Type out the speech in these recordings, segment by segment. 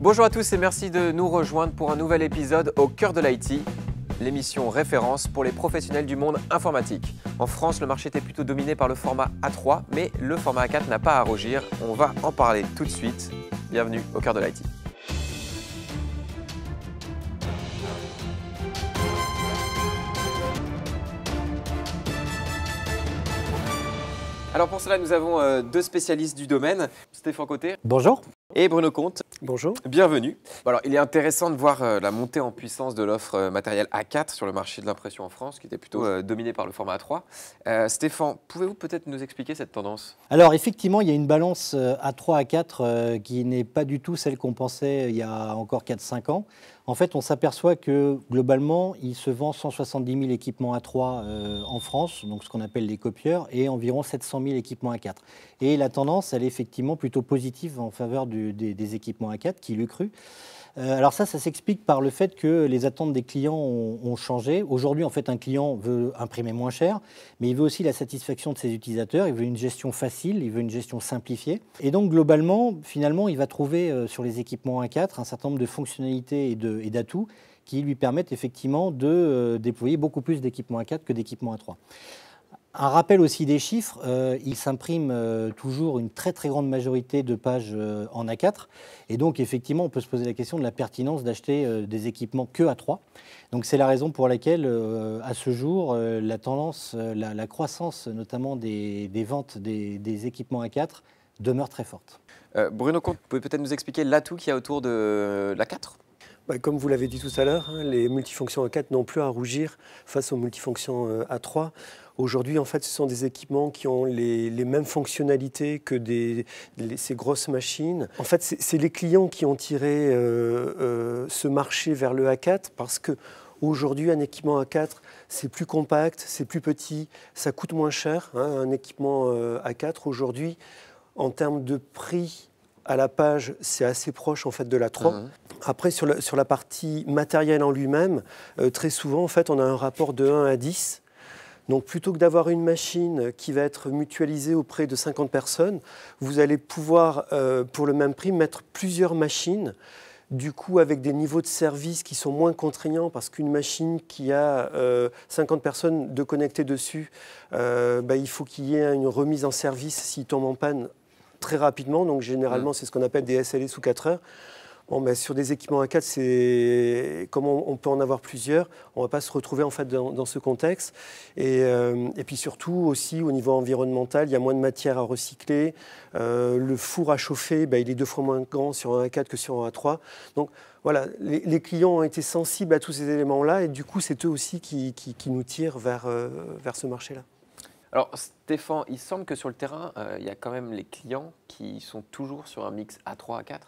Bonjour à tous et merci de nous rejoindre pour un nouvel épisode au cœur de l'IT, l'émission référence pour les professionnels du monde informatique. En France, le marché était plutôt dominé par le format A3, mais le format A4 n'a pas à rougir. On va en parler tout de suite. Bienvenue au cœur de l'IT. Alors pour cela, nous avons deux spécialistes du domaine, Stéphane Côté. Bonjour. Et Bruno Comte. Bonjour. Bienvenue. Alors, il est intéressant de voir la montée en puissance de l'offre matérielle A4 sur le marché de l'impression en France, qui était plutôt dominé par le format A3. Stéphane, pouvez-vous peut-être nous expliquer cette tendance? Alors effectivement, il y a une balance A3, A4 qui n'est pas du tout celle qu'on pensait il y a encore 4-5 ans. En fait, on s'aperçoit que globalement, il se vend 170 000 équipements A3 en France, donc ce qu'on appelle les copieurs, et environ 700 000 équipements A4. Et la tendance, elle est effectivement plutôt positive en faveur des équipements A4, qui l'eût cru. Alors ça s'explique par le fait que les attentes des clients ont changé. Aujourd'hui, en fait, un client veut imprimer moins cher, mais il veut aussi la satisfaction de ses utilisateurs, il veut une gestion facile, il veut une gestion simplifiée. Et donc, globalement, finalement, il va trouver sur les équipements A4 un certain nombre de fonctionnalités et d'atouts qui lui permettent effectivement de déployer beaucoup plus d'équipements A4 que d'équipements A3. Un rappel aussi des chiffres, il s'imprime toujours une très très grande majorité de pages en A4 et donc effectivement on peut se poser la question de la pertinence d'acheter des équipements que A3. Donc c'est la raison pour laquelle à ce jour la tendance, la croissance notamment des ventes des équipements A4 demeure très forte. Bruno Comte, vous pouvez peut-être nous expliquer l'atout qu'il y a autour de l'A4 ? Comme vous l'avez dit tout à l'heure, les multifonctions A4 n'ont plus à rougir face aux multifonctions A3. Aujourd'hui, en fait, ce sont des équipements qui ont les mêmes fonctionnalités que ces grosses machines. En fait, c'est les clients qui ont tiré ce marché vers le A4 parce qu'aujourd'hui, un équipement A4, c'est plus compact, c'est plus petit, ça coûte moins cher. Un équipement A4, aujourd'hui, en termes de prix à la page, c'est assez proche en fait de l'A3. Après, sur la partie matérielle en lui-même, très souvent, en fait, on a un rapport de 1 à 10. Donc, plutôt que d'avoir une machine qui va être mutualisée auprès de 50 personnes, vous allez pouvoir, pour le même prix, mettre plusieurs machines, du coup, avec des niveaux de service qui sont moins contraignants, parce qu'une machine qui a 50 personnes de connectées dessus, il faut qu'il y ait une remise en service s'il tombe en panne très rapidement. Donc, généralement, c'est ce qu'on appelle des SLA sous 4 heures. Sur des équipements A4, comme on peut en avoir plusieurs, on ne va pas se retrouver en fait dans ce contexte. Et puis surtout aussi au niveau environnemental, il y a moins de matière à recycler. Le four à chauffer, il est 2 fois moins grand sur un A4 que sur un A3. Donc voilà, les clients ont été sensibles à tous ces éléments-là et du coup c'est eux aussi qui nous tirent vers ce marché-là. Alors Stéphane, il semble que sur le terrain, il y a quand même les clients qui sont toujours sur un mix A3, A4.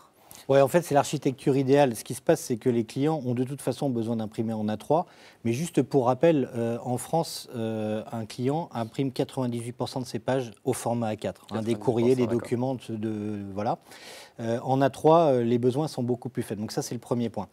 Oui, en fait, c'est l'architecture idéale. Ce qui se passe, c'est que les clients ont de toute façon besoin d'imprimer en A3. Mais juste pour rappel, en France, un client imprime 98% de ses pages au format A4. Des courriers, des documents, voilà. En A3, les besoins sont beaucoup plus faibles. Donc ça, c'est le premier point.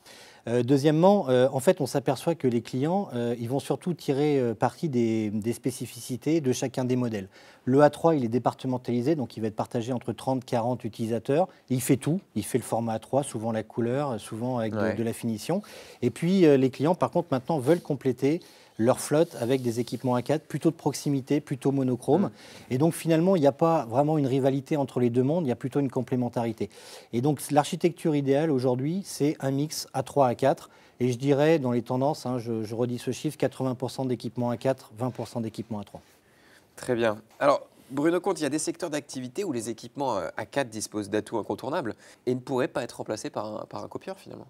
Deuxièmement, en fait, on s'aperçoit que les clients, ils vont surtout tirer parti des spécificités de chacun des modèles. Le A3, il est départementalisé, donc il va être partagé entre 30-40 utilisateurs. Il fait tout. Il fait le format A3, souvent la couleur, souvent avec de la finition. Et puis, les clients, par contre, maintenant, veulent compléter leur flotte avec des équipements A4 plutôt de proximité, plutôt monochrome. Et donc finalement, il n'y a pas vraiment une rivalité entre les deux mondes, il y a plutôt une complémentarité. Et donc l'architecture idéale aujourd'hui, c'est un mix A3, A4. Et je dirais, dans les tendances, je redis ce chiffre, 80% d'équipements A4, 20% d'équipements A3. Très bien. Alors, Bruno Comte, il y a des secteurs d'activité où les équipements A4 disposent d'atouts incontournables et ne pourraient pas être remplacés par un copieur finalement.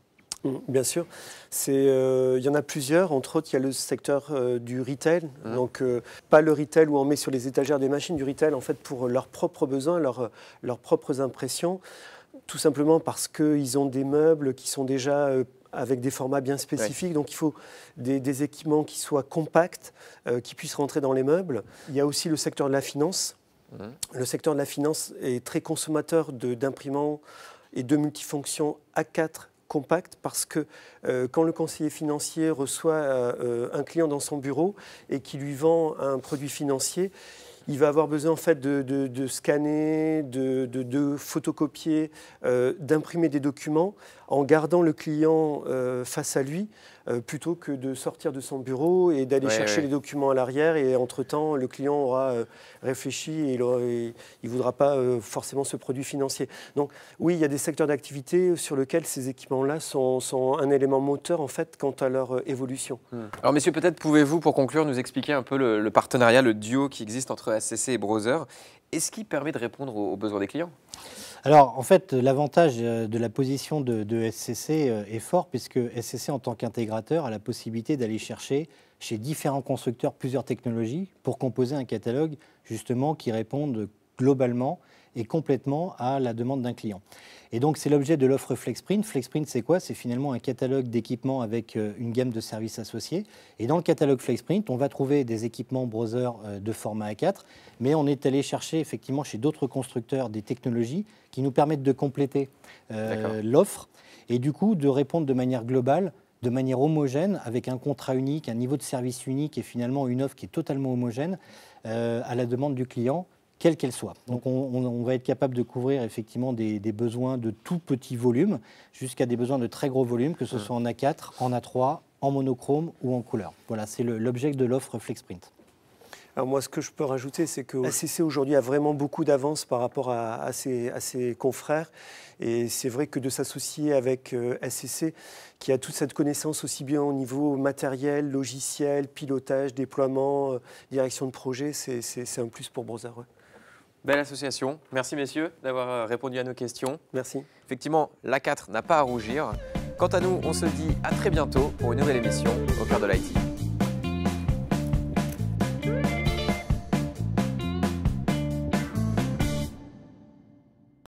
Bien sûr. Il y en a plusieurs. Entre autres, il y a le secteur du retail. Donc, pas le retail où on met sur les étagères des machines, du retail en fait pour leurs propres besoins, leurs propres impressions. Tout simplement parce qu'ils ont des meubles qui sont déjà avec des formats bien spécifiques. Donc, il faut des équipements qui soient compacts, qui puissent rentrer dans les meubles. Il y a aussi le secteur de la finance. Le secteur de la finance est très consommateur d'imprimants et de multifonctions A4 compact parce que quand le conseiller financier reçoit un client dans son bureau et qui lui vend un produit financier, Il va avoir besoin en fait de scanner, de photocopier, d'imprimer des documents en gardant le client face à lui, plutôt que de sortir de son bureau et d'aller chercher les documents à l'arrière. Et entre-temps, le client aura réfléchi et il ne voudra pas forcément ce produit financier. Donc oui, il y a des secteurs d'activité sur lesquels ces équipements-là sont un élément moteur en fait quant à leur évolution. Alors messieurs, peut-être pouvez-vous, pour conclure, nous expliquer un peu le partenariat, le duo qui existe entre SCC et Browser, et ce qui permet de répondre aux besoins des clients? Alors, en fait, l'avantage de la position de SCC est fort, puisque SCC, en tant qu'intégrateur, a la possibilité d'aller chercher chez différents constructeurs plusieurs technologies pour composer un catalogue, justement, qui réponde globalement et complètement à la demande d'un client. Et donc, c'est l'objet de l'offre FlexPrint. FlexPrint, c'est quoi? C'est finalement un catalogue d'équipements avec une gamme de services associés. Et dans le catalogue FlexPrint, on va trouver des équipements browser de format A4, mais on est allé chercher effectivement chez d'autres constructeurs des technologies qui nous permettent de compléter l'offre et du coup de répondre de manière globale, de manière homogène, avec un contrat unique, un niveau de service unique et finalement une offre qui est totalement homogène à la demande du client, quelle qu'elle soit. Donc on va être capable de couvrir effectivement des besoins de tout petit volume jusqu'à des besoins de très gros volume, que ce soit en A4, en A3, en monochrome ou en couleur. Voilà, c'est l'objet de l'offre FlexPrint. Alors moi, ce que je peux rajouter, c'est que SCC aujourd'hui a vraiment beaucoup d'avance par rapport à ses confrères. Et c'est vrai que de s'associer avec SCC, qui a toute cette connaissance aussi bien au niveau matériel, logiciel, pilotage, déploiement, direction de projet, c'est un plus pour Browser. Belle association. Merci messieurs d'avoir répondu à nos questions. Merci. Effectivement, l'A4 n'a pas à rougir. Quant à nous, on se dit à très bientôt pour une nouvelle émission au cœur de l'IT.